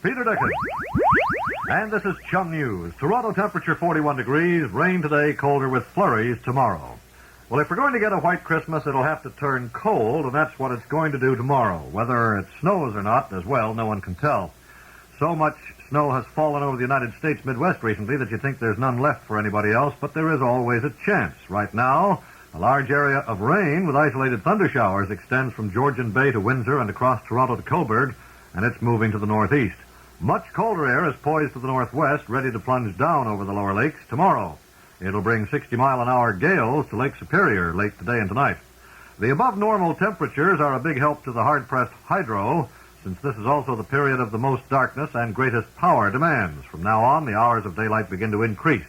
Peter Dickens. And this is Chum News. Toronto temperature 41 degrees, rain today, colder with flurries tomorrow. Well, if we're going to get a white Christmas, it'll have to turn cold, and that's what it's going to do tomorrow. Whether it snows or not, as well, no one can tell. So much snow has fallen over the United States Midwest recently that you think there's none left for anybody else, but there is always a chance. Right now, a large area of rain with isolated thunder showers extends from Georgian Bay to Windsor and across Toronto to Cobourg, and it's moving to the northeast. Much colder air is poised to the northwest, ready to plunge down over the lower lakes tomorrow. It'll bring 60-mile-an-hour gales to Lake Superior late today and tonight. The above-normal temperatures are a big help to the hard-pressed hydro, since this is also the period of the most darkness and greatest power demands. From now on, the hours of daylight begin to increase.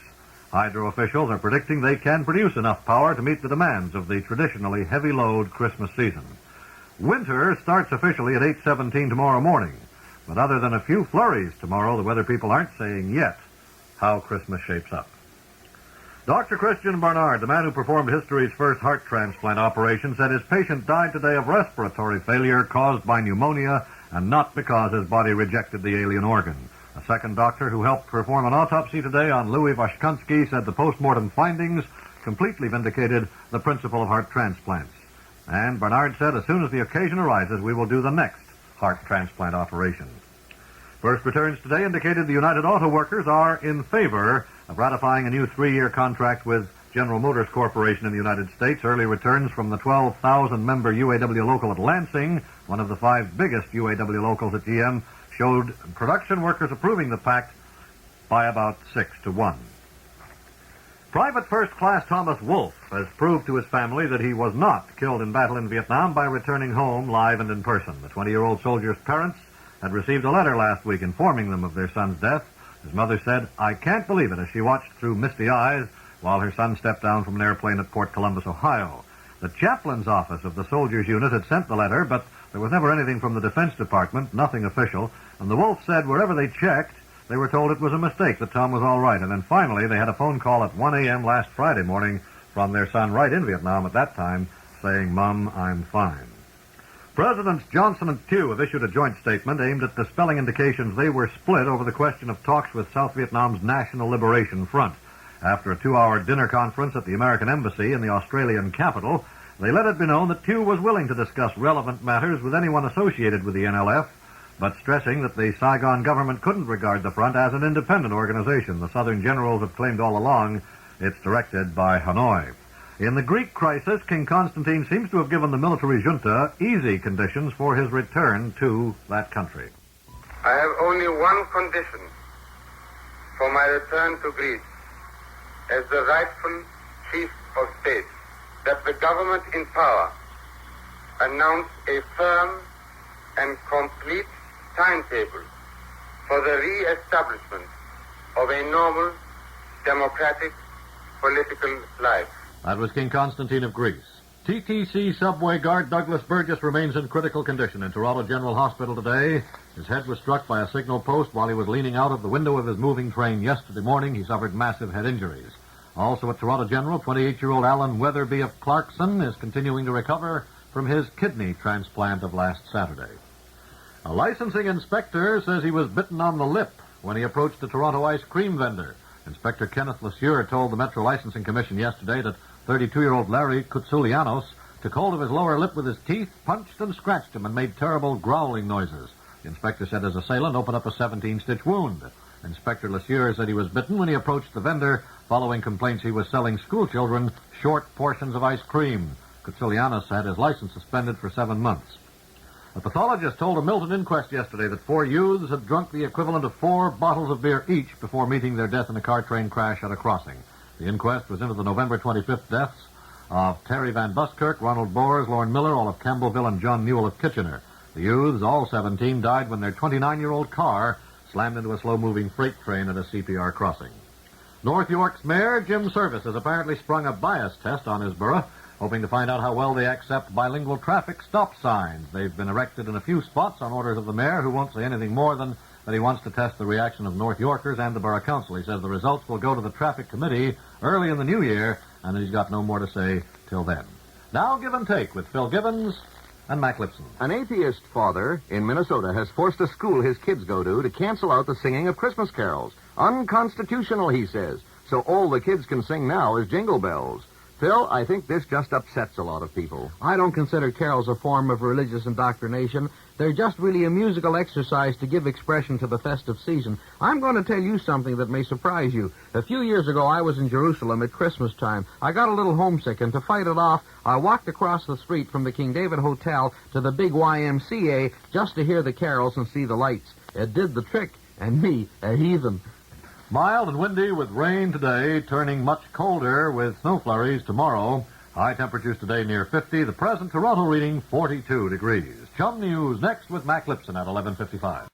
Hydro officials are predicting they can produce enough power to meet the demands of the traditionally heavy-load Christmas season. Winter starts officially at 8:17 tomorrow morning. But other than a few flurries tomorrow, the weather people aren't saying yet how Christmas shapes up. Dr. Christian Barnard, the man who performed history's first heart transplant operation, said his patient died today of respiratory failure caused by pneumonia and not because his body rejected the alien organ. A second doctor who helped perform an autopsy today on Louis Vashkansky said the post-mortem findings completely vindicated the principle of heart transplants. And Barnard said as soon as the occasion arises, we will do the next heart transplant operation. First returns today indicated the United Auto Workers are in favor of ratifying a new 3-year contract with General Motors Corporation in the United States. Early returns from the 12,000-member UAW local at Lansing, one of the 5 biggest UAW locals at GM, showed production workers approving the pact by about 6-1. Private First Class Thomas Wolfe has proved to his family that he was not killed in battle in Vietnam by returning home live and in person. The 20-year-old soldier's parents had received a letter last week informing them of their son's death. His mother said, "I can't believe it," as she watched through misty eyes while her son stepped down from an airplane at Port Columbus, Ohio. The chaplain's office of the soldier's unit had sent the letter, but there was never anything from the Defense Department, nothing official, and the Wolfe said wherever they checked, they were told it was a mistake, that Tom was all right. And then finally, they had a phone call at 1 a.m. last Friday morning from their son right in Vietnam at that time saying, "Mom, I'm fine." Presidents Johnson and Thieu have issued a joint statement aimed at dispelling indications they were split over the question of talks with South Vietnam's National Liberation Front. After a 2-hour dinner conference at the American Embassy in the Australian capital, they let it be known that Thieu was willing to discuss relevant matters with anyone associated with the NLF, but stressing that the Saigon government couldn't regard the front as an independent organization. The Southern generals have claimed all along it's directed by Hanoi. In the Greek crisis, King Constantine seems to have given the military junta easy conditions for his return to that country. I have only one condition for my return to Greece as the rightful chief of state, that the government in power announce a firm and complete timetable for the re-establishment of a normal, democratic, political life. That was King Constantine of Greece. TTC subway guard Douglas Burgess remains in critical condition in Toronto General Hospital today. His head was struck by a signal post while he was leaning out of the window of his moving train yesterday morning. He suffered massive head injuries. Also at Toronto General, 28-year-old Alan Weatherby of Clarkson is continuing to recover from his kidney transplant of last Saturday. A licensing inspector says he was bitten on the lip when he approached a Toronto ice cream vendor. Inspector Kenneth Lesieur told the Metro Licensing Commission yesterday that 32-year-old Larry Koutsoulianos took hold of his lower lip with his teeth, punched and scratched him, and made terrible growling noises. The inspector said his assailant opened up a 17-stitch wound. Inspector Lesieur said he was bitten when he approached the vendor following complaints he was selling schoolchildren short portions of ice cream. Koutsoulianos had his license suspended for 7 months. A pathologist told a Milton inquest yesterday that 4 youths had drunk the equivalent of 4 bottles of beer each before meeting their death in a car train crash at a crossing. The inquest was into the November 25th deaths of Terry Van Buskirk, Ronald Bores, Lorne Miller, all of Campbellville, and John Newell of Kitchener. The youths, all 17, died when their 29-year-old car slammed into a slow-moving freight train at a CPR crossing. North York's mayor, Jim Service, has apparently sprung a bias test on his borough, hoping to find out how well they accept bilingual traffic stop signs. They've been erected in a few spots on orders of the mayor, who won't say anything more than that he wants to test the reaction of North Yorkers and the Borough Council. He says the results will go to the Traffic Committee early in the new year, and he's got no more to say till then. Now, Give and Take with Phil Gibbons and Mac Lipson. An atheist father in Minnesota has forced a school his kids go to cancel out the singing of Christmas carols. Unconstitutional, he says. So all the kids can sing now is Jingle Bells. Phil, I think this just upsets a lot of people. I don't consider carols a form of religious indoctrination. They're just really a musical exercise to give expression to the festive season. I'm going to tell you something that may surprise you. A few years ago, I was in Jerusalem at Christmas time. I got a little homesick, and to fight it off, I walked across the street from the King David Hotel to the big YMCA just to hear the carols and see the lights. It did the trick, and me, a heathen. Mild and windy with rain today, turning much colder with snow flurries tomorrow. High temperatures today near 50. The present Toronto reading 42 degrees. Chum News next with Mac Lipson at 11:55.